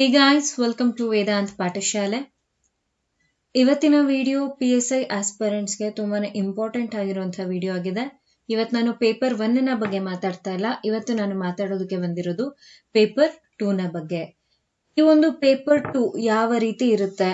Hey guys, welcome to Vedant Patashale. ಇವತ್ತಿನ video PSI aspirants ಗೆ ತುಂಬಾನೇ ಇಂಪಾರ್ಟೆಂಟ್ ಆಗಿರುವಂತ ವಿಡಿಯೋ ಆಗಿದೆ. ಇವತ್ತು ನಾನು ಪೇಪರ್ 1 ನ ಬಗ್ಗೆ ಮಾತಾಡ್ತಾ ಇಲ್ಲ. ಇವತ್ತು ನಾನು ಮಾತಾಡೋದಕ್ಕೆ ಬಂದಿರೋದು ಪೇಪರ್ 2 ನ ಬಗ್ಗೆ. ಈ ಒಂದು ಪೇಪರ್ 2 ಯಾವ ರೀತಿ ಇರುತ್ತೆ,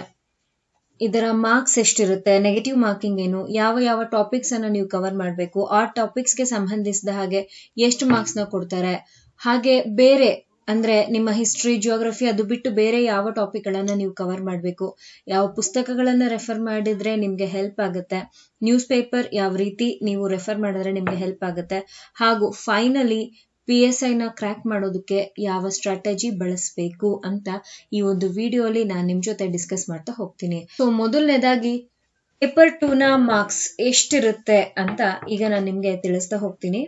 ಇದರ ಮಾರ್ಕ್ಸ್ ಎಷ್ಟಿರುತ್ತೆ, ನೆಗೆಟಿವ್ ಮಾರ್ಕಿಂಗ್ ಏನು, ಯಾವ ಟಾಪಿಕ್ಸ್ ಅನ್ನ ನೀವು ಕವರ್ ಮಾಡಬೇಕು, ಆ ಟಾಪಿಕ್ಸ್ ಗೆ ಸಂಬಂಧಿಸಿದ ಹಾಗೆ ಎಷ್ಟು ಮಾರ್ಕ್ಸ್ ನ ಕೊಡ್ತಾರೆ, ಹಾಗೆ ಬೇರೆ ಅಂದ್ರೆ ನಿಮ್ಮ ಹಿಸ್ಟ್ರಿ, ಜಿಯೋಗ್ರಫಿ ಅದು ಬಿಟ್ಟು ಬೇರೆ ಯಾವ ಟಾಪಿಕ್ ಗಳನ್ನ ನೀವು ಕವರ್ ಮಾಡಬೇಕು, ಯಾವ ಪುಸ್ತಕಗಳನ್ನ ರೆಫರ್ ಮಾಡಿದ್ರೆ ನಿಮ್ಗೆ ಹೆಲ್ಪ್ ಆಗುತ್ತೆ, ನ್ಯೂಸ್ ಪೇಪರ್ ಯಾವ ರೀತಿ ನೀವು ರೆಫರ್ ಮಾಡಿದ್ರೆ ನಿಮ್ಗೆ ಹೆಲ್ಪ್ ಆಗುತ್ತೆ, ಹಾಗೂ ಫೈನಲಿ PSI ನ ಕ್ರ್ಯಾಕ್ ಮಾಡೋದಕ್ಕೆ ಯಾವ ಸ್ಟ್ರಾಟಜಿ ಬಳಸಬೇಕು ಅಂತ ಈ ಒಂದು ವಿಡಿಯೋಲಿ ನಾನು ನಿಮ್ ಜೊತೆ ಡಿಸ್ಕಸ್ ಮಾಡ್ತಾ ಹೋಗ್ತೀನಿ. ಸೊ ಮೊದಲನೇದಾಗಿ ಪೇಪರ್ 2 ನ ಮಾರ್ಕ್ಸ್ ಎಷ್ಟಿರುತ್ತೆ ಅಂತ ಈಗ ನಾನು ನಿಮ್ಗೆ ತಿಳಿಸ್ತಾ ಹೋಗ್ತೀನಿ.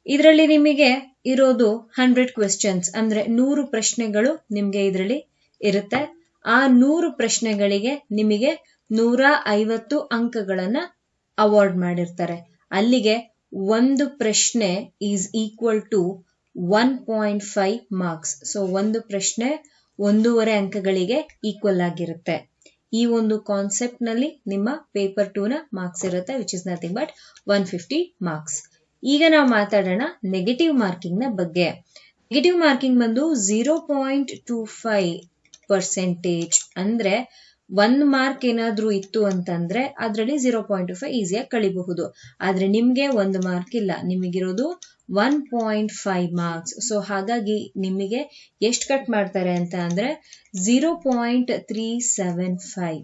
ಇದರಲ್ಲಿ ನಿಮಗೆ ಇರೋದು 100 ಕ್ವೆಶ್ಚನ್ಸ್, ಅಂದ್ರೆ 100 ಪ್ರಶ್ನೆಗಳು ನಿಮ್ಗೆ ಇದರಲ್ಲಿ ಇರುತ್ತೆ. ಆ 100 ಪ್ರಶ್ನೆಗಳಿಗೆ ನಿಮಗೆ 150 ಅಂಕಗಳನ್ನ ಅವಾರ್ಡ್ ಮಾಡಿರ್ತಾರೆ. ಅಲ್ಲಿಗೆ ಒಂದು ಪ್ರಶ್ನೆ is equal to 1.5 marks. So ಒಂದು ಪ್ರಶ್ನೆ 1.5 ಅಂಕಗಳಿಗೆ ಈಕ್ವಲ್ ಆಗಿರುತ್ತೆ. ಈ ಒಂದು ಕಾನ್ಸೆಪ್ಟ್ ನಲ್ಲಿ ನಿಮ್ಮ ಪೇಪರ್ 2 ನ ಮಾರ್ಕ್ಸ್ ಇರುತ್ತೆ, which is nothing but 150 marks. ಈಗ ನಾವು ಮಾತಾಡೋಣ ನೆಗೆಟಿವ್ ಮಾರ್ಕಿಂಗ್ ನ ಬಗ್ಗೆ. ನೆಗೆಟಿವ್ ಮಾರ್ಕಿಂಗ್ ಬಂದು 0.25%. ಅಂದ್ರೆ 1 ಮಾರ್ಕ್ ಏನಾದ್ರೂ ಇತ್ತು ಅಂತಂದ್ರೆ ಅದರಲ್ಲಿ 0.25 ಈಸಿಯಾಗಿ ಕಳಿಬಹುದು. ಆದ್ರೆ ನಿಮ್ಗೆ 1 ಮಾರ್ಕ್ ಇಲ್ಲ, ನಿಮಗಿರೋದು 1.5 ಮಾರ್ಕ್ಸ್. ಸೊ ಹಾಗಾಗಿ ನಿಮಗೆ ಎಷ್ಟು ಕಟ್ ಮಾಡ್ತಾರೆ ಅಂತ ಅಂದ್ರೆ 0.375.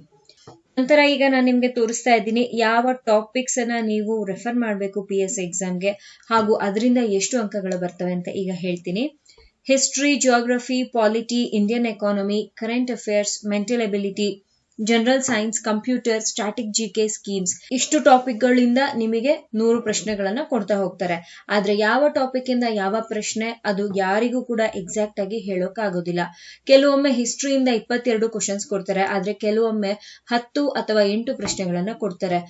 ನಂತರ ಈಗ ನಾನು ನಿಮ್ಗೆ ತೋರಿಸ್ತಾ ಇದ್ದೀನಿ ಯಾವ ಟಾಪಿಕ್ಸ್ ಅನ್ನ ನೀವು ರೆಫರ್ ಮಾಡಬೇಕು PSI ಎಕ್ಸಾಮ್ಗೆ, ಹಾಗೂ ಅದರಿಂದ ಎಷ್ಟು ಅಂಕಗಳು ಬರ್ತವೆ ಅಂತ ಈಗ ಹೇಳ್ತೀನಿ. History, geography, polity, Indian economy, current affairs, mental ability, general science, computer, static GK, schemes, ಇಷ್ಟು ಟಾಪಿಕ್ ಗಳಿಂದ ನಿಮಗೆ 100 ಪ್ರಶ್ನೆಗಳನ್ನ ಕೊಡ್ತಾ ಹೋಗ್ತಾರೆ. ಆದ್ರೆ ಯಾವ ಟಾಪಿಕ್ ಇಂದ ಯಾವ ಪ್ರಶ್ನೆ ಅದು ಯಾರಿಗೂ ಕೂಡ ಎಕ್ಸಾಕ್ಟ್ ಆಗಿ ಹೇಳೋಕ್ ಆಗೋದಿಲ್ಲ. ಕೆಲವೊಮ್ಮೆ ಹಿಸ್ಟ್ರಿಯಿಂದ 22 ಕ್ವಶನ್ಸ್ ಕೊಡ್ತಾರೆ, ಆದ್ರೆ ಕೆಲವೊಮ್ಮೆ 10 ಅಥವಾ 8 ಪ್ರಶ್ನೆಗಳನ್ನ ಕೊಡ್ತಾರೆ.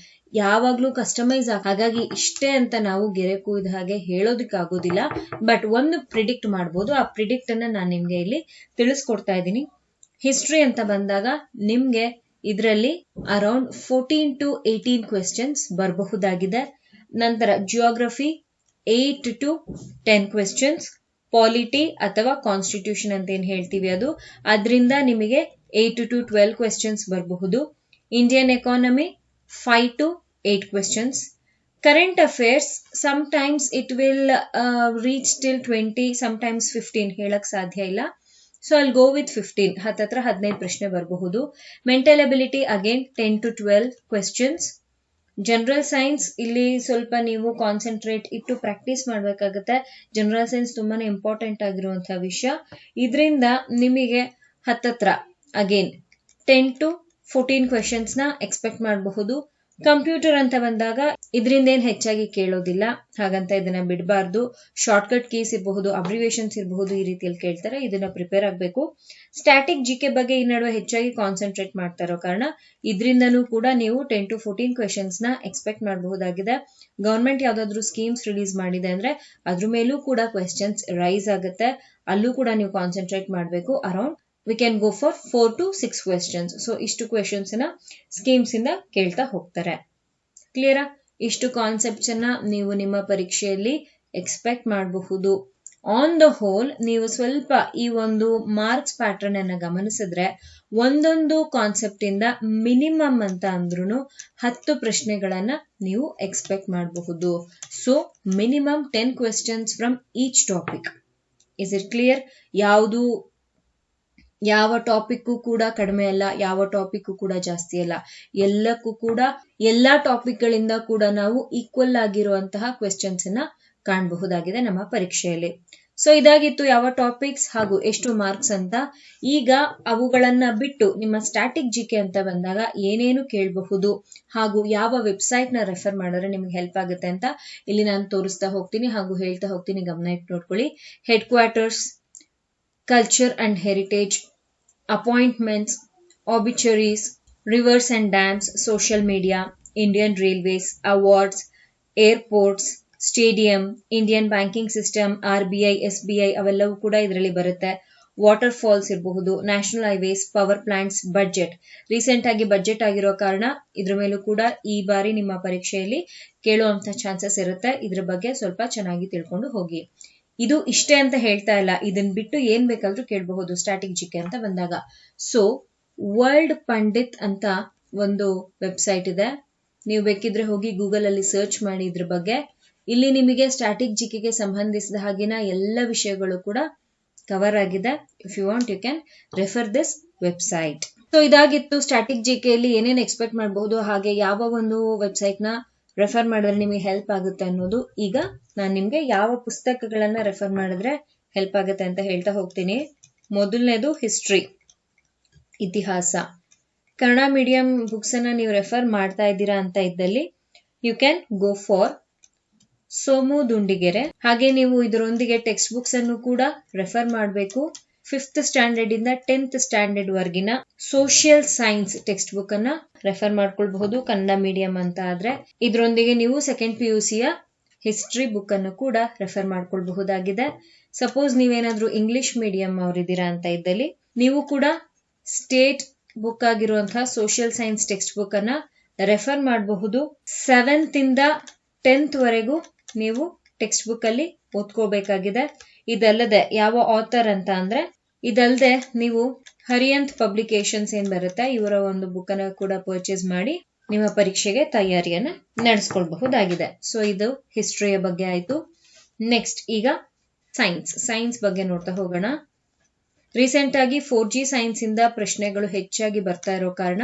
ಯಾವಾಗ್ಲೂ ಕಸ್ಟಮೈಸ್ ಹಾಗಾಗಿ ಇಷ್ಟೇ ಅಂತ ನಾವು ಗೆರೆ ಕೂಯ್ದ ಹಾಗೆ ಹೇಳೋದಕ್ಕಾಗೋದಿಲ್ಲ. ಬಟ್ ಒಂದು ಪ್ರಿಡಿಕ್ಟ್ ಮಾಡ್ಬೋದು. ಆ ಪ್ರಿಡಿಕ್ಟ್ ಅನ್ನ ನಾನು ನಿಮ್ಗೆ ಇಲ್ಲಿ ತಿಳಿಸ್ಕೊಡ್ತಾ ಇದ್ದೀನಿ. ಹಿಸ್ಟ್ರಿ ಅಂತ ಬಂದಾಗ ನಿಮ್ಗೆ ಇದರಲ್ಲಿ ಅರೌಂಡ್ 14 to 18 ಕ್ವೆಶ್ಚನ್ಸ್ ಬರಬಹುದಾಗಿದೆ. ನಂತರ ಜಿಯೋಗ್ರಫಿ 8 to 10 ಕ್ವೆಶ್ಚನ್ಸ್, ಪಾಲಿಟಿ ಅಥವಾ ಕಾನ್ಸ್ಟಿಟ್ಯೂಷನ್ ಅಂತ ಏನ್ ಹೇಳ್ತೀವಿ ಅದರಿಂದ ನಿಮಗೆ 8 to 12 ಕ್ವೆಶ್ಚನ್ಸ್ ಬರಬಹುದು. Indian economy 5 to 8 questions. Current affairs sometimes it will reach till 20, sometimes 15, ಹೇಳಕ್ ಸಾಧ್ಯ ಇಲ್ಲ. So I'll go with 15. ಹತ್ತತ್ರ 15 ಪ್ರಶ್ನೆ ಬರಬಹುದು. Mental ability again 10 to 12 questions. General science ಇಲ್ಲಿ ಸ್ವಲ್ಪ ನೀವು ಕಾನ್ಸಂಟ್ರೇಟ್ ಇಟ್ಟು ಪ್ರಾಕ್ಟೀಸ್ ಮಾಡ್ಬೇಕಾಗತ್ತೆ. ಜನರಲ್ ಸೈನ್ಸ್ ತುಂಬಾನೇ ಇಂಪಾರ್ಟೆಂಟ್ ಆಗಿರುವಂತಹ ವಿಷಯ. ಇದರಿಂದ ನಿಮಗೆ ಹತ್ತತ್ರ ಅಗೇನ್ 10 to 14 ಕ್ವೆಶ್ಚನ್ಸ್ ನ ಎಕ್ಸ್ಪೆಕ್ಟ್ ಮಾಡಬಹುದು. ಕಂಪ್ಯೂಟರ್ ಅಂತ ಬಂದಾಗ ಇದರಿಂದ ಏನ್ ಹೆಚ್ಚಾಗಿ ಕೇಳೋದಿಲ್ಲ, ಹಾಗಂತ ಇದನ್ನ ಬಿಡಬಾರ್ದು. ಶಾರ್ಟ್ಕಟ್ ಕೀಸ್ ಇರಬಹುದು, ಅಬ್ರಿವೇಷನ್ಸ್ ಇರಬಹುದು, ಈ ರೀತಿಯಲ್ಲಿ ಕೇಳ್ತಾರೆ, ಇದನ್ನ ಪ್ರಿಪೇರ್ ಆಗಬೇಕು. ಸ್ಟಾಟಿಕ್ GK ಬಗ್ಗೆ ಈ ನಡುವೆ ಹೆಚ್ಚಾಗಿ ಕಾನ್ಸಂಟ್ರೇಟ್ ಮಾಡ್ತಾ ಇರೋ ಕಾರಣ ಇದರಿಂದನೂ ಕೂಡ ನೀವು 10 to 14 ಕ್ವೆಶ್ಚನ್ಸ್ ನ ಎಕ್ಸ್ಪೆಕ್ಟ್ ಮಾಡಬಹುದಾಗಿದೆ. ಗವರ್ಮೆಂಟ್ ಯಾವ್ದಾದ್ರು ಸ್ಕೀಮ್ಸ್ ರಿಲೀಸ್ ಮಾಡಿದೆ ಅಂದ್ರೆ ಅದ್ರ ಮೇಲೂ ಕೂಡ ಕ್ವೆಶ್ಚನ್ಸ್ ರೈಸ್ ಆಗುತ್ತೆ, ಅಲ್ಲೂ ಕೂಡ ನೀವು ಕಾನ್ಸಂಟ್ರೇಟ್ ಮಾಡಬೇಕು. Around we can go for 4 to 6 questions. So ಇಷ್ಟು ಕ್ವೆಶ್ಚನ್ಸ್ ನ ಸ್ಕೀಮ್ಸ್ ಇಂದ ಕೇಳ್ತಾ ಹೋಗ್ತಾರೆ. ಕ್ಲಿಯರಾ? ಇಷ್ಟು ಕಾನ್ಸೆಪ್ಟ್ಸ್ ಅನ್ನ ನೀವು ನಿಮ್ಮ ಪರೀಕ್ಷೆಯಲ್ಲಿ ಎಕ್ಸ್ಪೆಕ್ಟ್ ಮಾಡಬಹುದು. ಆನ್ ದ ಹೋಲ್ ನೀವು ಸ್ವಲ್ಪ ಈ ಒಂದು ಮಾರ್ಕ್ಸ್ ಪ್ಯಾಟರ್ನ್ ಅನ್ನ ಗಮನಿಸಿದ್ರೆ ಒಂದೊಂದು ಕಾನ್ಸೆಪ್ಟ್ ಇಂದ ಮಿನಿಮಮ್ ಅಂತ ಅಂದ್ರೂ 10 ಪ್ರಶ್ನೆಗಳನ್ನ ನೀವು ಎಕ್ಸ್ಪೆಕ್ಟ್ ಮಾಡಬಹುದು. So minimum 10 questions from each topic. Is it clear? ಯಾವ ಟಾಪಿಕ್ ಕೂಡ ಕಡಿಮೆ ಅಲ್ಲ, ಯಾವ ಟಾಪಿಕ್ ಕೂಡ ಜಾಸ್ತಿ ಅಲ್ಲ. ಎಲ್ಲಕ್ಕೂ ಕೂಡ ಎಲ್ಲಾ ಟಾಪಿಕ್ ಗಳಿಂದ ಕೂಡ ನಾವು ಈಕ್ವಲ್ ಆಗಿರುವಂತಹ ಕ್ವೆಶ್ಚನ್ಸ್ ಅನ್ನ ಕಾಣಬಹುದಾಗಿದೆ ನಮ್ಮ ಪರೀಕ್ಷೆಯಲ್ಲಿ. ಸೊ ಇದಾಗಿತ್ತು ಯಾವ ಟಾಪಿಕ್ಸ್ ಹಾಗೂ ಎಷ್ಟು ಮಾರ್ಕ್ಸ್ ಅಂತ. ಈಗ ಅವುಗಳನ್ನ ಬಿಟ್ಟು ನಿಮ್ಮ ಸ್ಟಾಟಿಕ್ GK ಅಂತ ಬಂದಾಗ ಏನೇನು ಕೇಳಬಹುದು ಹಾಗೂ ಯಾವ ವೆಬ್ಸೈಟ್ ನ ರೆಫರ್ ಮಾಡಿದ್ರೆ ನಿಮ್ಗೆ ಹೆಲ್ಪ್ ಆಗುತ್ತೆ ಅಂತ ಇಲ್ಲಿ ನಾನು ತೋರಿಸ್ತಾ ಹೋಗ್ತೀನಿ ಹಾಗೂ ಹೇಳ್ತಾ ಹೋಗ್ತೀನಿ. ಗಮನ ಇಟ್ಟು ನೋಡ್ಕೊಳ್ಳಿ. Head quarters, culture and heritage, appointments, obituaries, rivers and dams, social media, Indian railways, awards, airports, stadium, Indian banking system, RBI, SBI ಅವೆಲ್ಲವೂ ಕೂಡ ಇದರಲ್ಲಿ ಬರುತ್ತೆ. ವಾಟರ್ ಫಾಲ್ಸ್ ಇರಬಹುದು, national highways, power plants, budget. Recent ಆಗಿ ಬಜೆಟ್ ಆಗಿರೋ ಕಾರಣ ಇದ್ರ ಮೇಲೂ ಕೂಡ ಈ ಬಾರಿ ನಿಮ್ಮ ಪರೀಕ್ಷೆಯಲ್ಲಿ ಕೇಳುವಂತ ಚಾನ್ಸಸ್ ಇರುತ್ತೆ. ಇದ್ರ ಬಗ್ಗೆ ಸ್ವಲ್ಪ ಚೆನ್ನಾಗಿ ತಿಳ್ಕೊಂಡು ಹೋಗಿ. ಇದು ಇಷ್ಟೇ ಅಂತ ಹೇಳ್ತಾ ಇಲ್ಲ, ಇದನ್ ಬಿಟ್ಟು ಏನ್ ಬೇಕಾದ್ರೂ ಕೇಳಬಹುದು ಸ್ಟ್ಯಾಟಿಕ್ ಜಿಕೆ ಅಂತ ಬಂದಾಗ. ಸೊ ವರ್ಲ್ಡ್ ಪಂಡಿತ್ ಅಂತ ಒಂದು ವೆಬ್ಸೈಟ್ ಇದೆ, ನೀವು ಬೇಕಿದ್ರೆ ಹೋಗಿ ಗೂಗಲ್ ಅಲ್ಲಿ ಸರ್ಚ್ ಮಾಡಿ ಇದ್ರ ಬಗ್ಗೆ. ಇಲ್ಲಿ ನಿಮಗೆ ಸ್ಟ್ಯಾಟಿಕ್ ಜಿಕೆಗೆ ಸಂಬಂಧಿಸಿದ ಹಾಗಿನ ಎಲ್ಲ ವಿಷಯಗಳು ಕೂಡ ಕವರ್ ಆಗಿದೆ. If you want you can refer this website. So ಇದಾಗಿತ್ತು ಸ್ಟ್ಯಾಟಿಕ್ ಜಿಕೆಯಲ್ಲಿ ಏನೇನು ಎಕ್ಸ್ಪೆಕ್ಟ್ ಮಾಡಬಹುದು, ಹಾಗೆ ಯಾವ ಒಂದು ವೆಬ್ಸೈಟ್ ನ ರೆಫರ್ ಮಾಡಿದ್ರೆ ನಿಮಗೆ ಹೆಲ್ಪ್ ಆಗುತ್ತೆ ಅನ್ನೋದು. ಈಗ ನಾನು ನಿಮ್ಗೆ ಯಾವ ಪುಸ್ತಕಗಳನ್ನ ರೆಫರ್ ಮಾಡಿದ್ರೆ ಹೆಲ್ಪ್ ಆಗುತ್ತೆ ಅಂತ ಹೇಳ್ತಾ ಹೋಗ್ತೀನಿ. ಮೊದಲನೇದು ಹಿಸ್ಟ್ರಿ, ಇತಿಹಾಸ. ಕನ್ನಡ ಮೀಡಿಯಂ ಬುಕ್ಸ್ ಅನ್ನ ನೀವು ರೆಫರ್ ಮಾಡ್ತಾ ಇದ್ದೀರಾ ಅಂತ ಇದ್ದಲ್ಲಿ you can go for Somu Dundigere. ಹಾಗೆ ನೀವು ಇದರೊಂದಿಗೆ ಟೆಕ್ಸ್ಟ್ ಬುಕ್ಸ್ ಅನ್ನು ಕೂಡ ರೆಫರ್ ಮಾಡಬೇಕು. 5th ಸ್ಟ್ಯಾಂಡರ್ಡ್ ಇಂದ 10th ಸ್ಟ್ಯಾಂಡರ್ಡ್ ವರ್ಗಿನ ಸೋಷಿಯಲ್ ಸೈನ್ಸ್ ಟೆಕ್ಸ್ಟ್ ಬುಕ್ ಅನ್ನ ರೆಫರ್ ಮಾಡ್ಕೊಳ್ಬಹುದು ಕನ್ನಡ ಮೀಡಿಯಂ ಅಂತ ಆದ್ರೆ. ಇದರೊಂದಿಗೆ ನೀವು 2nd PUC ಯ ಹಿಸ್ಟ್ರಿ ಬುಕ್ ಅನ್ನು ಕೂಡ ರೆಫರ್ ಮಾಡ್ಕೊಳ್ಬಹುದಾಗಿದೆ. ಸಪೋಸ್ ನೀವೇನಾದ್ರೂ ಇಂಗ್ಲಿಷ್ ಮೀಡಿಯಂ ಅವರಿದ್ದೀರಾ ಅಂತ ಇದ್ದಲ್ಲಿ ನೀವು ಕೂಡ ಸ್ಟೇಟ್ ಬುಕ್ ಆಗಿರುವಂತಹ ಸೋಷಿಯಲ್ ಸೈನ್ಸ್ ಟೆಕ್ಸ್ಟ್ ಬುಕ್ ಅನ್ನ ರೆಫರ್ ಮಾಡಬಹುದು. 7th ಇಂದ 10th ವರೆಗೂ ನೀವು ಟೆಕ್ಸ್ಟ್ ಬುಕ್ ಅಲ್ಲಿ ಓದ್ಕೋಬೇಕಾಗಿದೆ. ಇದಲ್ಲದೆ ಯಾವ ಆಥರ್ ಅಂತ ಅಂದ್ರೆ, ಇದಲ್ಲದೆ ನೀವು ಹರಿಯಂತ್ ಪಬ್ಲಿಕೇಶನ್ಸ್ ಏನ್ ಬರುತ್ತೆ ಇವರ ಒಂದು ಬುಕ್ ಅನ್ನ ಕೂಡ ಪರ್ಚೇಸ್ ಮಾಡಿ ನಿಮ್ಮ ಪರೀಕ್ಷೆಗೆ ತಯಾರಿಯನ್ನ ನಡೆಸ್ಕೊಳ್ಬಹುದಾಗಿದೆ. ಸೊ ಇದು ಹಿಸ್ಟ್ರಿಯ ಬಗ್ಗೆ ಆಯ್ತು. ನೆಕ್ಸ್ಟ್ ಈಗ ಸೈನ್ಸ್ ಬಗ್ಗೆ ನೋಡ್ತಾ ಹೋಗೋಣ. ರೀಸೆಂಟ್ ಆಗಿ 4G ಸೈನ್ಸ್ ಇಂದ ಪ್ರಶ್ನೆಗಳು ಹೆಚ್ಚಾಗಿ ಬರ್ತಾ ಇರೋ ಕಾರಣ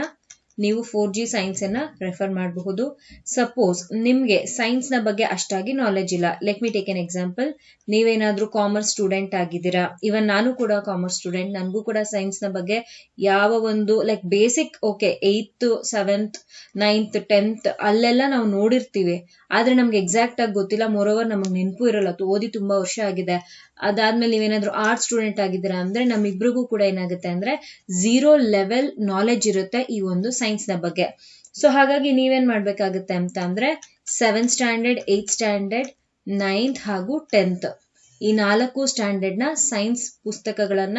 ನೀವು 4G ಸೈನ್ಸ್ ಅನ್ನ ರೆಫರ್ ಮಾಡಬಹುದು. ಸಪೋಸ್ ನಿಮ್ಗೆ ಸೈನ್ಸ್ ನ ಬಗ್ಗೆ ಅಷ್ಟಾಗಿ ನಾಲೆಜ್ ಇಲ್ಲ, let me take an example. ನೀವೇನಾದ್ರೂ ಕಾಮರ್ಸ್ ಸ್ಟೂಡೆಂಟ್ ಆಗಿದ್ದೀರಾ, ಇವನ್ ನಾನು ಕೂಡ ಕಾಮರ್ಸ್ ಸ್ಟೂಡೆಂಟ್, ನನಗೂ ಕೂಡ ಸೈನ್ಸ್ ನ ಬಗ್ಗೆ ಯಾವ ಒಂದು like basic okay 8th 7th 9th 10th ಅಲ್ಲೆಲ್ಲ ನಾವು ನೋಡಿರ್ತೀವಿ, ಆದ್ರೆ ನಮ್ಗೆ ಎಕ್ಸಾಕ್ಟ್ ಆಗಿ ಗೊತ್ತಿಲ್ಲ. ಮೋರೋವರ್ ನಮಗ್ ನೆನಪು ಇರಲ್ಲ, ಓದಿ ತುಂಬಾ ವರ್ಷ ಆಗಿದೆ. ಅದಾದ್ಮೇಲೆ ನೀವೇನಾದ್ರೂ ಆರ್ಟ್ಸ್ ಸ್ಟೂಡೆಂಟ್ ಆಗಿದ್ದೀರಾ ಅಂದ್ರೆ ನಮ್ಮಿಬ್ರಿಗೂ ಕೂಡ ಏನಾಗುತ್ತೆ ಅಂದ್ರೆ 0 ಲೆವೆಲ್ ನಾಲೆಜ್ ಇರುತ್ತೆ ಈ ಒಂದು ಸೈನ್ಸ್ ನ ಬಗ್ಗೆ. ಸೊ ಹಾಗಾಗಿ ನೀವೇನ್ ಮಾಡ್ಬೇಕಾಗುತ್ತೆ ಅಂತ ಅಂದ್ರೆ 7th standard 8th standard 9th ಹಾಗೂ 10th ಈ 4 ಸ್ಟ್ಯಾಂಡರ್ಡ್ ನ ಸೈನ್ಸ್ ಪುಸ್ತಕಗಳನ್ನ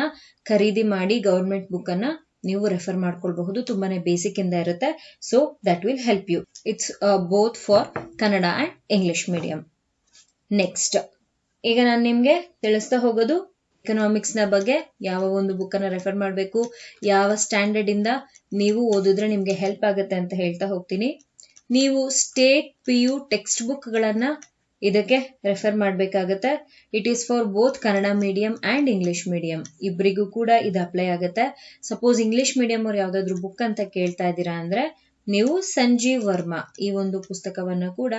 ಖರೀದಿ ಮಾಡಿ ಗವರ್ಮೆಂಟ್ ಬುಕ್ ಅನ್ನ ನೀವು ರೆಫರ್ ಮಾಡ್ಕೊಳ್ಬಹುದು. ತುಂಬಾನೇ ಬೇಸಿಕ್ ಇಂದ ಇರುತ್ತೆ. So that will help you. It's both for Kannada and English medium. Next ಈಗ ನಾನು ನಿಮ್ಗೆ ತಿಳಿಸ್ತಾ ಹೋಗೋದು ಎಕನಾಮಿಕ್ಸ್ ನ ಬಗ್ಗೆ. ಯಾವ ಒಂದು ಬುಕ್ ಅನ್ನ ರೆಫರ್ ಮಾಡಬೇಕು, ಯಾವ ಸ್ಟ್ಯಾಂಡರ್ಡ್ ಇಂದ ನೀವು ಓದಿದ್ರೆ ನಿಮ್ಗೆ ಹೆಲ್ಪ್ ಆಗುತ್ತೆ ಅಂತ ಹೇಳ್ತಾ ಹೋಗ್ತೀನಿ. ನೀವು ಸ್ಟೇಟ್ PU ಟೆಕ್ಸ್ಟ್ ಬುಕ್ ಗಳನ್ನ ಇದಕ್ಕೆ ರೆಫರ್ ಮಾಡಬೇಕಾಗತ್ತೆ. It is for both Kannada medium and English medium, ಇಬ್ಬರಿಗೂ ಕೂಡ ಇದು ಅಪ್ಲೈ ಆಗುತ್ತೆ. ಸಪೋಸ್ ಇಂಗ್ಲಿಷ್ ಮೀಡಿಯಂ ಅವ್ರು ಯಾವ್ದಾದ್ರು ಬುಕ್ ಅಂತ ಕೇಳ್ತಾ ಇದ್ದೀರಾ ಅಂದ್ರೆ ನೀವು ಸಂಜೀವ್ ವರ್ಮಾ ಈ ಒಂದು ಪುಸ್ತಕವನ್ನ ಕೂಡ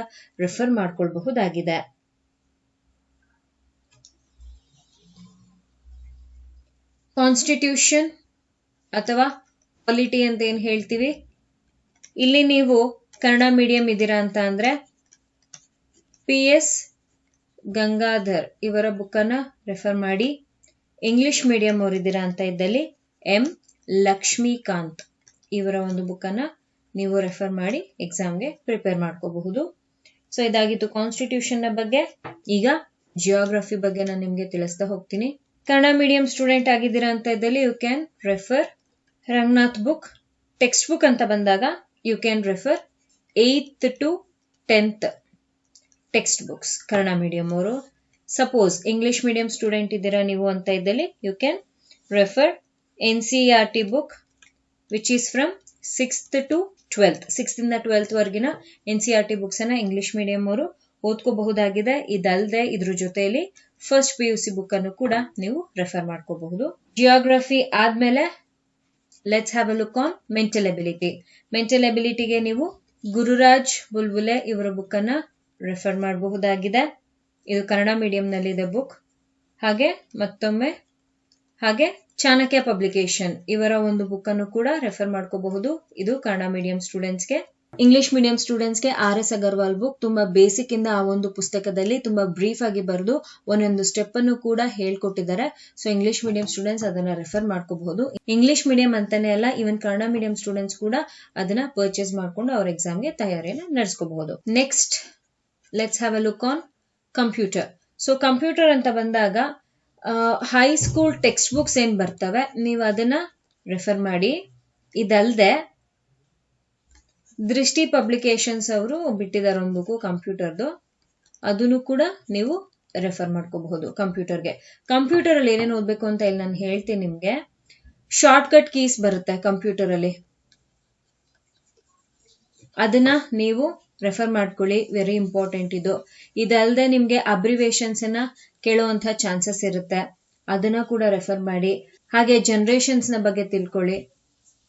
ರೆಫರ್ ಮಾಡ್ಕೊಳ್ಬಹುದಾಗಿದೆ. ಕಾನ್ಸ್ಟಿಟ್ಯೂಷನ್ ಅಥವಾ ಪಾಲಿಟಿ ಅಂತ ಏನ್ ಹೇಳ್ತೀವಿ, ಇಲ್ಲಿ ನೀವು ಕನ್ನಡ ಮೀಡಿಯಂ ಇದ್ದೀರಾ ಅಂತ ಅಂದ್ರೆ PS ಗಂಗಾಧರ್ ಇವರ ಬುಕ್ ಅನ್ನ ರೆಫರ್ ಮಾಡಿ. ಇಂಗ್ಲಿಷ್ ಮೀಡಿಯಂ ಅವರಿದ್ದೀರಾ ಅಂತ ಇದ್ದಲ್ಲಿ M ಲಕ್ಷ್ಮೀಕಾಂತ್ ಇವರ ಒಂದು ಬುಕ್ ಅನ್ನ ನೀವು ರೆಫರ್ ಮಾಡಿ ಎಕ್ಸಾಮ್ಗೆ ಪ್ರಿಪೇರ್ ಮಾಡ್ಕೋಬಹುದು. ಸೊ ಇದಾಗಿತ್ತು ಕಾನ್ಸ್ಟಿಟ್ಯೂಷನ್ ನ ಬಗ್ಗೆ. ಈಗ ಜಿಯೋಗ್ರಫಿ ಬಗ್ಗೆ ನಾನು ನಿಮ್ಗೆ ತಿಳಿಸ್ತಾ ಹೋಗ್ತೀನಿ. ಕನ್ನಡ ಮೀಡಿಯಂ ಸ್ಟೂಡೆಂಟ್ ಆಗಿದ್ದೀರಾ ಅಂತ ಇದ್ದಲ್ಲಿ you can refer Ranganath book. Text book ಅಂತ ಬಂದಾಗ you can refer 8th to 10th text books Kannada medium ಅವರು. ಸಪೋಸ್ ಇಂಗ್ಲಿಷ್ ಮೀಡಿಯಂ ಸ್ಟೂಡೆಂಟ್ ಇದ್ದೀರಾ ನೀವು ಅಂತ ಇದ್ದಲ್ಲಿ you can refer NCERT book which is from 6th to 12th 6th ಇಂದ 12th ವರ್ಗಿನ NCERT books ಅನ್ನ ಇಂಗ್ಲಿಷ್ ಮೀಡಿಯಂ ಅವರು ಓದ್ಕೋಬಹುದಾಗಿದೆ. ಇದಲ್ಲದೆ ಇದ್ರ ಜೊತೆಯಲ್ಲಿ 1st PUC ಬುಕ್ ಅನ್ನು ಕೂಡ ನೀವು ರೆಫರ್ ಮಾಡ್ಕೋಬಹುದು. ಜಿಯೋಗ್ರಫಿ ಆದ್ಮೇಲೆ let's have a look on mental ability. Mental ಎಬಿಲಿಟಿಗೆ ನೀವು ಗುರುರಾಜ್ ಬುಲ್ಬುಲೆ ಇವರ ಬುಕ್ ಅನ್ನ ರೆಫರ್ ಮಾಡಬಹುದಾಗಿದೆ. ಇದು ಕನ್ನಡ ಮೀಡಿಯಂ ನಲ್ಲಿದೆ ಬುಕ್. ಹಾಗೆ ಚಾಣಕ್ಯ ಪಬ್ಲಿಕೇಶನ್ ಇವರ ಒಂದು ಬುಕ್ ಅನ್ನು ಕೂಡ ರೆಫರ್ ಮಾಡ್ಕೋಬಹುದು. ಇದು ಕನ್ನಡ ಮೀಡಿಯಂ ಸ್ಟೂಡೆಂಟ್ಸ್ಗೆ. ಇಂಗ್ಲಿಷ್ ಮೀಡಿಯಂ ಸ್ಟೂಡೆಂಟ್ಸ್ಗೆ RS ಅಗರ್ವಾಲ್ ಬುಕ್ ತುಂಬಾ ಬೇಸಿಕ್ ಇಂದ ಆ ಒಂದು ಪುಸ್ತಕದಲ್ಲಿ ತುಂಬಾ ಬ್ರೀಫ್ ಆಗಿ ಬರೆದು ಒಂದೊಂದು ಸ್ಟೆಪ್ ಅನ್ನು ಕೂಡ ಹೇಳ್ಕೊಟ್ಟಿದ್ದಾರೆ. ಸೊ ಇಂಗ್ಲಿಷ್ ಮೀಡಿಯಂ ಸ್ಟೂಡೆಂಟ್ಸ್ ಅದನ್ನ ರೆಫರ್ ಮಾಡ್ಕೋಬಹುದು. ಇಂಗ್ಲಿಷ್ ಮೀಡಿಯಂ ಅಂತಾನೆ ಅಲ್ಲ, ಇವನ್ ಕನ್ನಡ ಮೀಡಿಯಂ ಸ್ಟೂಡೆಂಟ್ಸ್ ಕೂಡ ಅದನ್ನ ಪರ್ಚೇಸ್ ಮಾಡ್ಕೊಂಡು ಅವ್ರ ಎಕ್ಸಾಮ್ಗೆ ತಯಾರಿಯನ್ನು ನಡೆಸ್ಕೋಬಹುದು. Next let's have a look on computer. So computer ಅಂತ ಬಂದಾಗ ಹೈಸ್ಕೂಲ್ ಟೆಕ್ಸ್ಟ್ ಬುಕ್ಸ್ ಏನ್ ಬರ್ತವೆ ನೀವು ಅದನ್ನ ರೆಫರ್ ಮಾಡಿ. ಇದಲ್ದೆ ದೃಷ್ಟಿ ಪಬ್ಲಿಕೇಶನ್ಸ್ ಅವರು ಬಿಟ್ಟಿದ್ದಾರೆ ಒಂದು ಬುಕ್ ಕಂಪ್ಯೂಟರ್ದು, ಅದನ್ನು ಕೂಡ ನೀವು ರೆಫರ್ ಮಾಡ್ಕೋಬಹುದು. ಕಂಪ್ಯೂಟರ್ ಅಲ್ಲಿ ಏನೇನು ಓದ್ಬೇಕು ಅಂತ ಇಲ್ಲಿ ನಾನು ಹೇಳ್ತೀನಿ ನಿಮ್ಗೆ. ಶಾರ್ಟ್ ಕಟ್ ಕೀಸ್ ಬರುತ್ತೆ ಕಂಪ್ಯೂಟರ್ ಅಲ್ಲಿ, ಅದನ್ನ ನೀವು ರೆಫರ್ ಮಾಡ್ಕೊಳ್ಳಿ, ವೆರಿ ಇಂಪಾರ್ಟೆಂಟ್ ಇದು. ಇದಲ್ದೆ ನಿಮ್ಗೆ ಅಬ್ರಿವೇಶನ್ಸ್ ಅನ್ನ ಕೇಳುವಂತ ಚಾನ್ಸಸ್ ಇರುತ್ತೆ, ಅದನ್ನ ಕೂಡ ರೆಫರ್ ಮಾಡಿ. ಹಾಗೆ ಜನರೇಷನ್ಸ್ ನ ಬಗ್ಗೆ ತಿಳ್ಕೊಳ್ಳಿ,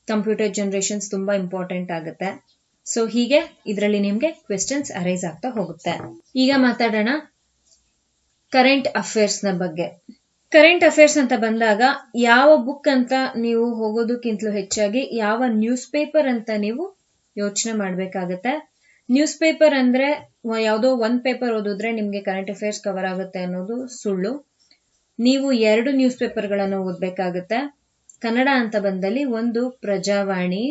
ಕಂಪ್ಯೂಟರ್ ಜನರೇಷನ್ಸ್ ತುಂಬಾ ಇಂಪಾರ್ಟೆಂಟ್ ಆಗುತ್ತೆ. ಸೊ ಹೀಗೆ ಇದರಲ್ಲಿ ನಿಮ್ಗೆ ಕ್ವೆಶ್ಚನ್ಸ್ ಅರೈಸ್ ಆಗ್ತಾ ಹೋಗುತ್ತೆ. ಈಗ ಮಾತಾಡೋಣ ಕರೆಂಟ್ ಅಫೇರ್ಸ್ ನ ಬಗ್ಗೆ. ಕರೆಂಟ್ ಅಫೇರ್ಸ್ ಅಂತ ಬಂದಾಗ ಯಾವ ಬುಕ್ ಅಂತ ನೀವು ಹೋಗೋದಕ್ಕಿಂತಲೂ ಹೆಚ್ಚಾಗಿ ಯಾವ ನ್ಯೂಸ್ ಪೇಪರ್ ಅಂತ ನೀವು ಯೋಚನೆ ಮಾಡ್ಬೇಕಾಗತ್ತೆ. ನ್ಯೂಸ್ ಪೇಪರ್ ಅಂದ್ರೆ ಯಾವುದೋ ಒಂದ್ ಪೇಪರ್ ಓದಿದ್ರೆ ನಿಮ್ಗೆ ಕರೆಂಟ್ ಅಫೇರ್ಸ್ ಕವರ್ ಆಗುತ್ತೆ ಅನ್ನೋದು ಸುಳ್ಳು. ನೀವು 2 ನ್ಯೂಸ್ ಪೇಪರ್ಗಳನ್ನು ಓದ್ಬೇಕಾಗತ್ತೆ. ಕನ್ನಡ ಅಂತ ಬಂದಲ್ಲಿ ಒಂದು ಪ್ರಜಾವಾಣಿ,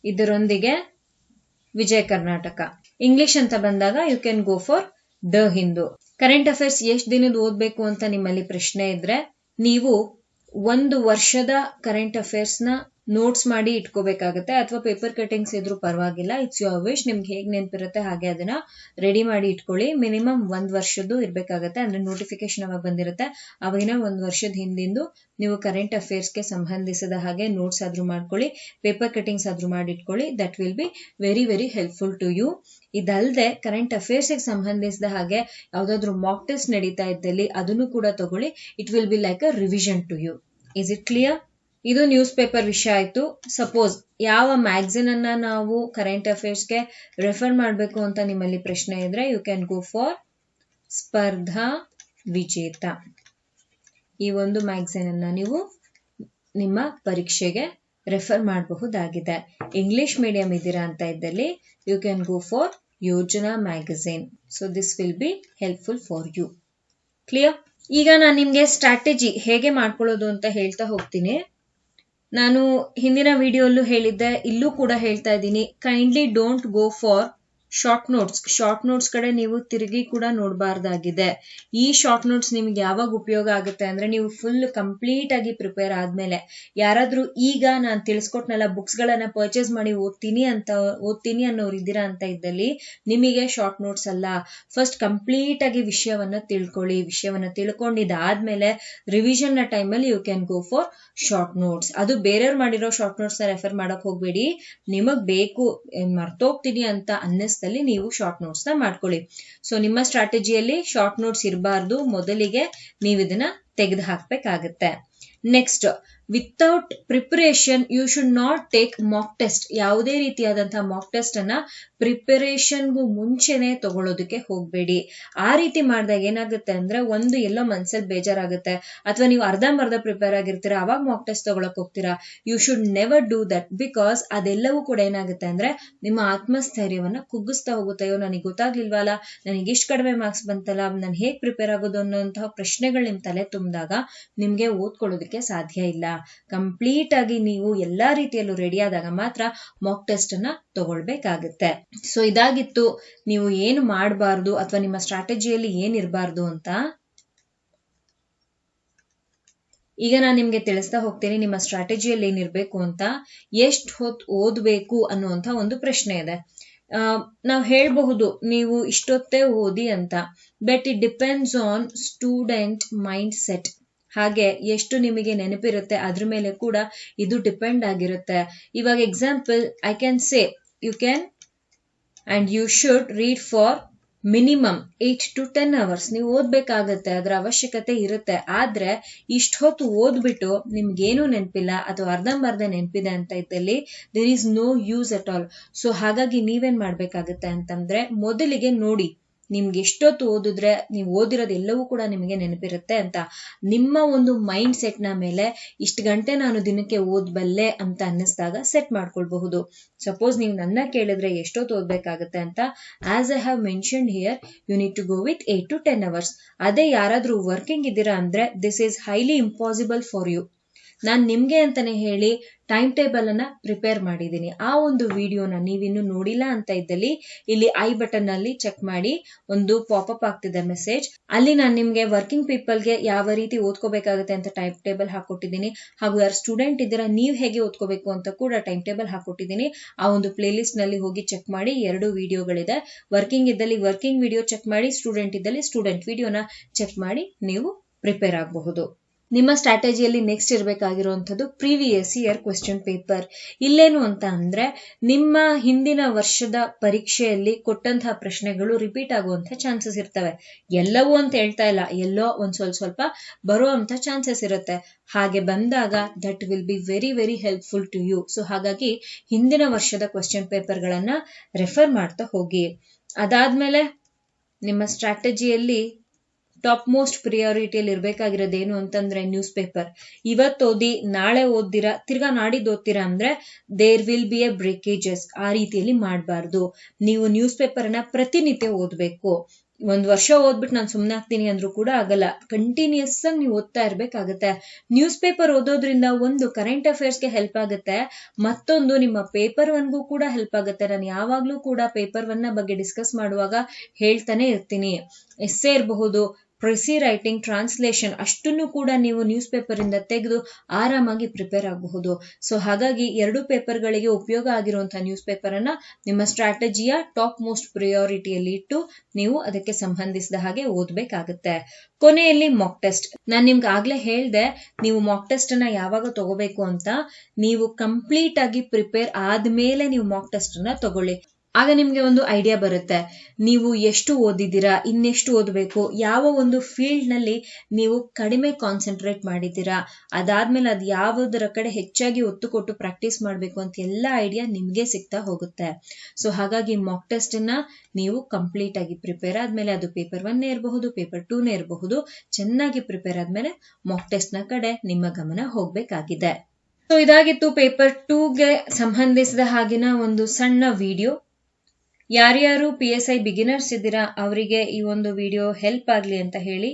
ಇದರೊಂದಿಗೆ ವಿಜಯ ಕರ್ನಾಟಕ. ಇಂಗ್ಲಿಷ್ ಅಂತ ಬಂದಾಗ you can go for the Hindu. Current affairs ಎಷ್ಟು ದಿನದ ಓದ್ಬೇಕು ಅಂತ ನಿಮ್ಮಲ್ಲಿ ಪ್ರಶ್ನೆ ಇದ್ರೆ, ನೀವು 1 ವರ್ಷದ ಕರೆಂಟ್ ಅಫೇರ್ಸ್ ನ ನೋಟ್ಸ್ ಮಾಡಿ ಇಟ್ಕೋಬೇಕಾಗತ್ತೆ, ಅಥವಾ ಪೇಪರ್ ಕಟಿಂಗ್ಸ್ ಇದ್ರೂ ಪರವಾಗಿಲ್ಲ, ಇಟ್ಸ್ ಯುವರ್ ವಿಶ್. ನಿಮ್ಗೆ ಹೇಗ್ ನೆನಪಿರುತ್ತೆ ಹಾಗೆ ಅದನ್ನ ರೆಡಿ ಮಾಡಿ ಇಟ್ಕೊಳ್ಳಿ. ಮಿನಿಮಮ್ 1 ವರ್ಷದ್ದು ಇರ್ಬೇಕಾಗತ್ತೆ, ಅಂದ್ರೆ ನೋಟಿಫಿಕೇಶನ್ ಅವಾಗ ಬಂದಿರುತ್ತೆ ಅವಾಗಿನ 1 ವರ್ಷದ ಹಿಂದಿಂದು ನೀವು ಕರೆಂಟ್ ಅಫೇರ್ಸ್ಗೆ ಸಂಬಂಧಿಸಿದ ಹಾಗೆ ನೋಟ್ಸ್ ಆದ್ರೂ ಮಾಡ್ಕೊಳ್ಳಿ, ಪೇಪರ್ ಕಟಿಂಗ್ಸ್ ಆದ್ರೂ ಮಾಡಿ ಇಟ್ಕೊಳ್ಳಿ. That will be very very helpful to you. ಇದಲ್ದೆ ಕರೆಂಟ್ ಅಫೇರ್ಸ್ ಗೆ ಸಂಬಂಧಿಸಿದ ಹಾಗೆ ಯಾವ್ದಾದ್ರು ಮಾಕ್ ಟೆಸ್ಟ್ ನಡೀತಾ ಇದ್ದಲ್ಲಿ ಅದನ್ನು ಕೂಡ ತಗೊಳ್ಳಿ. It will be like a revision to you. Is it clear? ಇದು ನ್ಯೂಸ್ ಪೇಪರ್ ವಿಷಯ ಆಯ್ತು. ಸಪೋಸ್ ಯಾವ ಮ್ಯಾಗಝಿನ್ ಅನ್ನ ನಾವು ಕರೆಂಟ್ ಅಫೇರ್ಸ್ಗೆ ರೆಫರ್ ಮಾಡಬೇಕು ಅಂತ ನಿಮ್ಮಲ್ಲಿ ಪ್ರಶ್ನೆ ಇದ್ರೆ, ಯು ಕ್ಯಾನ್ ಗೋ ಫಾರ್ ಸ್ಪರ್ಧಾ ವಿಜೇತ. ಈ ಒಂದು ಮ್ಯಾಗಝಿನ್ ಅನ್ನ ನೀವು ನಿಮ್ಮ ಪರೀಕ್ಷೆಗೆ ರೆಫರ್ ಮಾಡಬಹುದಾಗಿದೆ. ಇಂಗ್ಲಿಷ್ ಮೀಡಿಯಂ ಇದ್ದೀರಾ ಅಂತ ಇದ್ದಲ್ಲಿ you can go for Yojana magazine. So this will be helpful for you. Clear? ಈಗ ನಾನು ನಿಮ್ಗೆ ಸ್ಟ್ರಾಟಜಿ ಹೇಗೆ ಮಾಡ್ಕೊಳ್ಳೋದು ಅಂತ ಹೇಳ್ತಾ ಹೋಗ್ತೀನಿ. ನಾನು ಹಿಂದಿನ ವಿಡಿಯೋಲ್ಲೂ ಹೇಳಿದ್ದೆ, ಇಲ್ಲೂ ಕೂಡ ಹೇಳ್ತಾ ಇದ್ದೀನಿ, kindly don't go for short notes ಕಡೆ ನೀವು ತಿರುಗಿ ಕೂಡ ನೋಡಬಾರ್ದಾಗಿದೆ. ಈ ಶಾರ್ಟ್ ನೋಟ್ಸ್ ನಿಮ್ಗೆ ಯಾವಾಗ ಉಪಯೋಗ ಆಗುತ್ತೆ ಅಂದ್ರೆ, ನೀವು ಫುಲ್ ಕಂಪ್ಲೀಟ್ ಆಗಿ ಪ್ರಿಪೇರ್ ಆದ್ಮೇಲೆ. ಯಾರಾದ್ರೂ ಈಗ ನಾನು ತಿಳಿಸ್ಕೊಟ್ನಲ್ಲ ಬುಕ್ಸ್ ಗಳನ್ನ ಪರ್ಚೇಸ್ ಮಾಡಿ ಓದ್ತೀನಿ ಅನ್ನೋರು ಇದ್ದೀರಾ ಅಂತ ಇದ್ದಲ್ಲಿ ನಿಮಗೆ ಶಾರ್ಟ್ ನೋಟ್ಸ್ ಅಲ್ಲ. ಫಸ್ಟ್ ಕಂಪ್ಲೀಟ್ ಆಗಿ ವಿಷಯವನ್ನ ತಿಳ್ಕೊಳ್ಳಿ. ವಿಷಯವನ್ನ ತಿಳ್ಕೊಂಡಿದ್ದಾದ್ಮೇಲೆ ರಿವಿಷನ್ ನ ಟೈಮಲ್ಲಿ you can go for short notes. ಅದು ಬೇರೆಯವ್ರು ಮಾಡಿರೋ ಶಾರ್ಟ್ ನೋಟ್ಸ್ ನ ರೆಫರ್ ಮಾಡಕ್ ಹೋಗ್ಬೇಡಿ. ನಿಮಗ್ ಬೇಕು, ಮರ್ತೋಗ್ತೀನಿ ಅಂತ ಅನ್ನಿಸ್ದಲ್ಲಿ ನೀವು ಶಾರ್ಟ್ ನೋಟ್ಸ್ ನ ಮಾಡ್ಕೊಳ್ಳಿ. ಸೊ ನಿಮ್ಮ ಸ್ಟ್ರಾಟಜಿಯಲ್ಲಿ ಶಾರ್ಟ್ ನೋಟ್ಸ್ ಇರಬಾರ್ದು, ಮೊದಲಿಗೆ ನೀವು ಇದನ್ನ ತೆಗೆದು ಹಾಕ್ಬೇಕಾಗತ್ತೆ. Next, without preparation you should not take mock test. ಯಾವುದೇ ರೀತಿಯಾದಂತಹ ಮಾಕ್ ಟೆಸ್ಟ್ ಅನ್ನ ಪ್ರಿಪರೇಷನ್ಗೂ ಮುಂಚೆನೆ ತಗೊಳ್ಳೋದಕ್ಕೆ ಹೋಗ್ಬೇಡಿ. ಆ ರೀತಿ ಮಾಡಿದಾಗ ಏನಾಗುತ್ತೆ ಅಂದ್ರೆ, ಒಂದು ಎಲ್ಲೋ ಮನ್ಸಲ್ಲಿ ಬೇಜಾರಾಗುತ್ತೆ, ಅಥವಾ ನೀವು ಅರ್ಧಂಬರ್ಧ ಪ್ರಿಪೇರ್ ಆಗಿರ್ತೀರಾ, ಅವಾಗ ಮಾಕ್ ಟೆಸ್ಟ್ ತಗೊಳಕ್ ಹೋಗ್ತೀರಾ. You should never do that, because ಅದೆಲ್ಲವೂ ಕೂಡ ಏನಾಗುತ್ತೆ ಅಂದ್ರೆ ನಿಮ್ಮ ಆತ್ಮಸ್ಥೈರ್ಯವನ್ನ ಕುಗ್ಗಿಸ್ತಾ ಹೋಗುತ್ತೆ. ಅಯ್ಯೋ ನನಗೆ ಗೊತ್ತಾಗ್ಲಿಲ್ವಲ್ಲ, ನನಗೆ ಇಷ್ಟು ಕಡಿಮೆ ಮಾರ್ಕ್ಸ್ ಬಂತಲ್ಲ, ನಾನು ಹೇಗ್ ಪ್ರಿಪೇರ್ ಆಗೋದು ಅನ್ನೋಂತಹ ಪ್ರಶ್ನೆಗಳು ನಿಮ್ ತಲೆ ತುಂಬಿದಾಗ ನಿಮ್ಗೆ ಓದ್ಕೊಳ್ಳೋದಕ್ಕೆ ಸಾಧ್ಯ ಇಲ್ಲ. ಕಂಪ್ಲೀಟ್ ಆಗಿ ನೀವು ಎಲ್ಲಾ ರೀತಿಯಲ್ಲೂ ರೆಡಿ ಆದಾಗ ಮಾತ್ರ ಮಾಕ್ ಟೆಸ್ಟ್ ಅನ್ನ ತಗೊಳ್ಬೇಕಾಗುತ್ತೆ. ಸೊ ಇದಾಗಿತ್ತು ನೀವು ಏನು ಮಾಡಬಾರ್ದು ಅಥವಾ ನಿಮ್ಮ ಸ್ಟ್ರಾಟಜಿಯಲ್ಲಿ ಏನಿರಬಾರ್ದು ಅಂತ. ಈಗ ನಾನು ನಿಮ್ಗೆ ತಿಳಿಸ್ತಾ ಹೋಗ್ತೀನಿ ನಿಮ್ಮ ಸ್ಟ್ರಾಟಜಿಯಲ್ಲಿ ಏನಿರ್ಬೇಕು ಅಂತ. ಎಷ್ಟು ಹೊತ್ತು ಓದ್ಬೇಕು ಅನ್ನುವಂತ ಒಂದು ಪ್ರಶ್ನೆ ಇದೆ. ನಾವು ಹೇಳ್ಬಹುದು ನೀವು ಇಷ್ಟೊತ್ತೇ ಓದಿ ಅಂತ, but it depends on student mind set. ಹಾಗೆ ಎಷ್ಟು ನಿಮಗೆ ನೆನಪಿರುತ್ತೆ ಅದ್ರ ಮೇಲೆ ಕೂಡ ಇದು ಡಿಪೆಂಡ್ ಆಗಿರುತ್ತೆ. ಇವಾಗ example I can say you can and you should read for minimum 8 to 10 hours. ನೀವು ಓದ್ಬೇಕಾಗತ್ತೆ, ಅದರ ಅವಶ್ಯಕತೆ ಇರುತ್ತೆ. ಆದ್ರೆ ಇಷ್ಟ ಹೊತ್ತು ಓದ್ಬಿಟ್ಟು ನಿಮ್ಗೇನು ನೆನಪಿಲ್ಲ ಅಥವಾ ಅರ್ಧಂಬರ್ಧ ನೆನಪಿದೆ ಅಂತ ಇದ್ದಲ್ಲಿ there is no use at all. So ಹಾಗಾಗಿ ನೀವೇನ್ ಮಾಡ್ಬೇಕಾಗತ್ತೆ ಅಂತಂದ್ರೆ, ಮೊದಲಿಗೆ ನೋಡಿ ನಿಮ್ಗೆ ಎಷ್ಟೊತ್ತು ಓದಿದ್ರೆ ನೀವು ಓದಿರೋದು ಎಲ್ಲವೂ ಕೂಡ ನಿಮಗೆ ನೆನಪಿರುತ್ತೆ ಅಂತ. ನಿಮ್ಮ ಒಂದು ಮೈಂಡ್ ಸೆಟ್ ನ ಮೇಲೆ ಇಷ್ಟು ಗಂಟೆ ನಾನು ದಿನಕ್ಕೆ ಓದ್ಬಲ್ಲೆ ಅಂತ ಅನ್ನಿಸ್ದಾಗ ಸೆಟ್ ಮಾಡ್ಕೊಳ್ಬಹುದು. ಸಪೋಸ್ ನೀವು ನನ್ನ ಕೇಳಿದ್ರೆ ಎಷ್ಟೊತ್ತು ಓದ್ಬೇಕಾಗತ್ತೆ ಅಂತ, as I have mentioned here, you need to go with 8 to 10 hours. ಅದೇ ಯಾರಾದ್ರೂ ವರ್ಕಿಂಗ್ ಇದ್ದೀರಾ ಅಂದ್ರೆ this is highly impossible for you. ನಾನು ನಿಮ್ಗೆ ಅಂತಾನೆ ಹೇಳಿ ಟೈಮ್ ಟೇಬಲ್ ಅನ್ನ ಪ್ರಿಪೇರ್ ಮಾಡಿದ್ದೀನಿ. ಆ ಒಂದು ವಿಡಿಯೋನ ನೀವಿನ್ನು ನೋಡಿಲ್ಲ ಅಂತ ಇದ್ದಲ್ಲಿ ಇಲ್ಲಿ ಐ ಬಟನ್ ಅಲ್ಲಿ ಚೆಕ್ ಮಾಡಿ, ಒಂದು ಪಾಪಪ್ ಆಗ್ತಿದೆ ಮೆಸೇಜ್, ಅಲ್ಲಿ ನಾನು ನಿಮ್ಗೆ ವರ್ಕಿಂಗ್ ಪೀಪಲ್ಗೆ ಯಾವ ರೀತಿ ಓದ್ಕೋಬೇಕಾಗುತ್ತೆ ಅಂತ ಟೈಮ್ ಟೇಬಲ್ ಹಾಕೊಟ್ಟಿದ್ದೀನಿ. ಹಾಗೂ ಯಾರು ಸ್ಟೂಡೆಂಟ್ ಇದ್ದೀರಾ ನೀವು ಹೇಗೆ ಓದ್ಕೋಬೇಕು ಅಂತ ಕೂಡ ಟೈಮ್ ಟೇಬಲ್ ಹಾಕೊಟ್ಟಿದ್ದೀನಿ. ಆ ಒಂದು ಪ್ಲೇ ಲಿಸ್ಟ್ ನಲ್ಲಿ ಹೋಗಿ ಚೆಕ್ ಮಾಡಿ, 2 ವಿಡಿಯೋಗಳಿದೆ. ವರ್ಕಿಂಗ್ ಇದ್ದಲ್ಲಿ ವರ್ಕಿಂಗ್ ವಿಡಿಯೋ ಚೆಕ್ ಮಾಡಿ, ಸ್ಟೂಡೆಂಟ್ ಇದ್ದಲ್ಲಿ ಸ್ಟೂಡೆಂಟ್ ವಿಡಿಯೋನ ಚೆಕ್ ಮಾಡಿ ನೀವು ಪ್ರಿಪೇರ್ ಆಗಬಹುದು. ನಿಮ್ಮ ಸ್ಟ್ರಾಟಜಿಯಲ್ಲಿ ನೆಕ್ಸ್ಟ್ ಇರಬೇಕಾಗಿರುವಂಥದ್ದು ಪ್ರೀವಿಯಸ್ ಇಯರ್ ಕ್ವೆಶ್ಚನ್ ಪೇಪರ್. ಇಲ್ಲೇನು ಅಂತ ಅಂದ್ರೆ, ನಿಮ್ಮ ಹಿಂದಿನ ವರ್ಷದ ಪರೀಕ್ಷೆಯಲ್ಲಿ ಕೊಟ್ಟಂತಹ ಪ್ರಶ್ನೆಗಳು ರಿಪೀಟ್ ಆಗುವಂತ ಚಾನ್ಸಸ್ ಇರ್ತವೆ. ಎಲ್ಲವೂ ಅಂತ ಹೇಳ್ತಾ ಇಲ್ಲ, ಎಲ್ಲೋ ಒಂದ್ ಸ್ವಲ್ಪ ಬರುವಂತ ಚಾನ್ಸಸ್ ಇರುತ್ತೆ. ಹಾಗೆ ಬಂದಾಗ that will be very very helpful to you. So ಹಾಗಾಗಿ ಹಿಂದಿನ ವರ್ಷದ ಕ್ವೆಶ್ಚನ್ ಪೇಪರ್ ಗಳನ್ನ ರೆಫರ್ ಮಾಡ್ತಾ ಹೋಗಿ. ಅದಾದ್ಮೇಲೆ ನಿಮ್ಮ ಸ್ಟ್ರಾಟಜಿಯಲ್ಲಿ ಟಾಪ್ ಮೋಸ್ಟ್ ಪ್ರಿಯಾರಿಟಿಯಲ್ಲಿ ಇರಬೇಕಾಗಿರೋದೇನು ಅಂತಂದ್ರೆ ನ್ಯೂಸ್ ಪೇಪರ್. ಇವತ್ತು ಓದಿ ನಾಳೆ ಓದ್ದಿರಾ ತಿರ್ಗಾ ನಾಡಿದ್ದು ಓದ್ತೀರಾ ಅಂದ್ರೆ there will be A breakages. ಆ ರೀತಿಯಲ್ಲಿ ಮಾಡಬಾರ್ದು. ನೀವು ನ್ಯೂಸ್ ಪೇಪರ್ ಅನ್ನ ಪ್ರತಿನಿತ್ಯ ಓದ್ಬೇಕು. ಒಂದ್ ವರ್ಷ ಓದ್ಬಿಟ್ಟು ನಾನು ಸುಮ್ನೆ ಆಗ್ತೀನಿ ಅಂದ್ರೂ ಕೂಡ ಆಗಲ್ಲ. ಕಂಟಿನ್ಯೂಸ್ ಆಗಿ ನೀವು ಓದ್ತಾ ಇರ್ಬೇಕಾಗತ್ತೆ. ನ್ಯೂಸ್ ಪೇಪರ್ ಓದೋದ್ರಿಂದ ಒಂದು ಕರೆಂಟ್ ಅಫೇರ್ಸ್ಗೆ ಹೆಲ್ಪ್ ಆಗುತ್ತೆ, ಮತ್ತೊಂದು ನಿಮ್ಮ ಪೇಪರ್ ಒನ್ಗೂ ಕೂಡ ಹೆಲ್ಪ್ ಆಗುತ್ತೆ. ನಾನು ಯಾವಾಗ್ಲೂ ಕೂಡ ಪೇಪರ್ ಒನ್ ಬಗ್ಗೆ ಡಿಸ್ಕಸ್ ಮಾಡುವಾಗ ಹೇಳ್ತಾನೆ ಇರ್ತೀನಿ. ಎಸ್ಸೆ ಇರಬಹುದು, ಪ್ರೆಸಿ ರೈಟಿಂಗ್, ಟ್ರಾನ್ಸ್ಲೇಷನ್ ಅಷ್ಟನ್ನು ಕೂಡ ನೀವು ನ್ಯೂಸ್ ಪೇಪರ್ ಇಂದ ತೆಗೆದು ಆರಾಮಾಗಿ ಪ್ರಿಪೇರ್ ಆಗಬಹುದು. ಸೊ ಹಾಗಾಗಿ 2 ಪೇಪರ್ಗಳಿಗೆ ಉಪಯೋಗ ಆಗಿರುವಂತಹ ನ್ಯೂಸ್ ಪೇಪರ್ ಅನ್ನ ನಿಮ್ಮ ಸ್ಟ್ರಾಟಜಿಯ ಟಾಪ್ ಮೋಸ್ಟ್ ಪ್ರಿಯಾರಿಟಿಯಲ್ಲಿ ಇಟ್ಟು ನೀವು ಅದಕ್ಕೆ ಸಂಬಂಧಿಸಿದ ಹಾಗೆ ಓದ್ಬೇಕಾಗತ್ತೆ. ಕೊನೆಯಲ್ಲಿ ಮಾಕ್ ಟೆಸ್ಟ್. ನಾನು ನಿಮ್ಗೆ ಆಗ್ಲೇ ಹೇಳ್ದೆ, ನೀವು ಮಾಕ್ ಟೆಸ್ಟ್ ಅನ್ನ ಯಾವಾಗ ತಗೋಬೇಕು ಅಂತ. ನೀವು ಕಂಪ್ಲೀಟ್ ಆಗಿ ಪ್ರಿಪೇರ್ ಆದ್ಮೇಲೆ ನೀವು ಮಾಕ್ ಟೆಸ್ಟ್ ಅನ್ನ ತಗೊಳ್ಳಿ. ಆಗ ನಿಮ್ಗೆ ಒಂದು ಐಡಿಯಾ ಬರುತ್ತೆ, ನೀವು ಎಷ್ಟು ಓದಿದ್ದೀರಾ, ಇನ್ನೆಷ್ಟು ಓದಬೇಕು, ಯಾವ ಒಂದು ಫೀಲ್ಡ್ ನಲ್ಲಿ ನೀವು ಕಡಿಮೆ ಕಾನ್ಸಂಟ್ರೇಟ್ ಮಾಡಿದ್ದೀರಾ, ಅದಾದ್ಮೇಲೆ ಅದು ಯಾವುದರ ಕಡೆ ಹೆಚ್ಚಾಗಿ ಒತ್ತು ಕೊಟ್ಟು ಪ್ರಾಕ್ಟೀಸ್ ಮಾಡಬೇಕು ಅಂತ ಎಲ್ಲ ಐಡಿಯಾ ನಿಮ್ಗೆ ಸಿಗ್ತಾ ಹೋಗುತ್ತೆ. ಸೊ ಹಾಗಾಗಿ ಮಾಕ್ ಟೆಸ್ಟ್ ಅನ್ನ ನೀವು ಕಂಪ್ಲೀಟ್ ಆಗಿ ಪ್ರಿಪೇರ್ ಆದ್ಮೇಲೆ, ಅದು ಪೇಪರ್ 1 ಇರಬಹುದು, ಪೇಪರ್ 2 ಇರಬಹುದು, ಚೆನ್ನಾಗಿ ಪ್ರಿಪೇರ್ ಆದ್ಮೇಲೆ ಮಾಕ್ ಟೆಸ್ಟ್ ನ ಕಡೆ ನಿಮ್ಮ ಗಮನ ಹೋಗ್ಬೇಕಾಗಿದೆ. ಸೊ ಇದಾಗಿತ್ತು ಪೇಪರ್ 2ಗೆ ಸಂಬಂಧಿಸಿದ ಹಾಗಿನ ಒಂದು ಸಣ್ಣ ವಿಡಿಯೋ. ಯಾರ್ಯಾರು PSI ಬಿಗಿನರ್ಸ್ ಇದ್ದೀರಾ ಅವರಿಗೆ ಈ ಒಂದು ವಿಡಿಯೋ ಹೆಲ್ಪ್ ಆಗ್ಲಿ ಅಂತ ಹೇಳಿ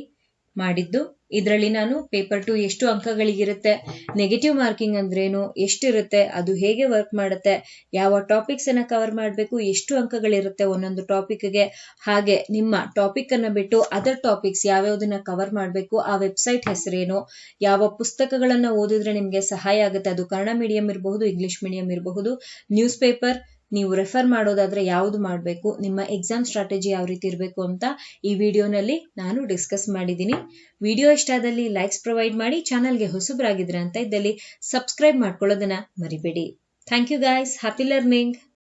ಮಾಡಿದ್ದು. ಇದರಲ್ಲಿ ನಾನು ಪೇಪರ್ 2 ಎಷ್ಟು ಅಂಕಗಳಿಗಿರುತ್ತೆ, ನೆಗೆಟಿವ್ ಮಾರ್ಕಿಂಗ್ ಅಂದ್ರೇನು, ಎಷ್ಟಿರುತ್ತೆ, ಅದು ಹೇಗೆ ವರ್ಕ್ ಮಾಡುತ್ತೆ, ಯಾವ ಟಾಪಿಕ್ಸ್ ಅನ್ನ ಕವರ್ ಮಾಡಬೇಕು, ಎಷ್ಟು ಅಂಕಗಳಿರುತ್ತೆ ಒಂದೊಂದು ಟಾಪಿಕ್ಗೆ, ಹಾಗೆ ನಿಮ್ಮ ಟಾಪಿಕ್ ಅನ್ನ ಬಿಟ್ಟು ಅದರ್ ಟಾಪಿಕ್ಸ್ ಯಾವ್ಯಾವ್ದನ್ನ ಕವರ್ ಮಾಡಬೇಕು, ಆ ವೆಬ್ಸೈಟ್ ಹೆಸರೇನು, ಯಾವ ಪುಸ್ತಕಗಳನ್ನ ಓದಿದ್ರೆ ನಿಮ್ಗೆ ಸಹಾಯ ಆಗುತ್ತೆ, ಅದು ಕನ್ನಡ ಮೀಡಿಯಂ ಇರಬಹುದು, ಇಂಗ್ಲಿಷ್ ಮೀಡಿಯಂ ಇರಬಹುದು, ನ್ಯೂಸ್ ಪೇಪರ್ ನೀವು ರೆಫರ್ ಮಾಡೋದಾದ್ರೆ ಯಾವ್ದು ಮಾಡಬೇಕು, ನಿಮ್ಮ ಎಕ್ಸಾಮ್ ಸ್ಟ್ರಾಟಜಿ ಯಾವ ರೀತಿ ಇರಬೇಕು ಅಂತ ಈ ವಿಡಿಯೋನಲ್ಲಿ ನಾನು ಡಿಸ್ಕಸ್ ಮಾಡಿದ್ದೀನಿ. ವಿಡಿಯೋ ಇಷ್ಟ ಆದಲ್ಲಿ ಲೈಕ್ಸ್ ಪ್ರೊವೈಡ್ ಮಾಡಿ, ಚಾನಲ್ಗೆ ಹೊಸಬರಾಗಿದ್ರೆ ಅಂತ ಇದ್ದಲ್ಲಿ ಸಬ್ಸ್ಕ್ರೈಬ್ ಮಾಡ್ಕೊಳ್ಳೋದನ್ನ ಮರಿಬೇಡಿ. Thank you guys, happy learning.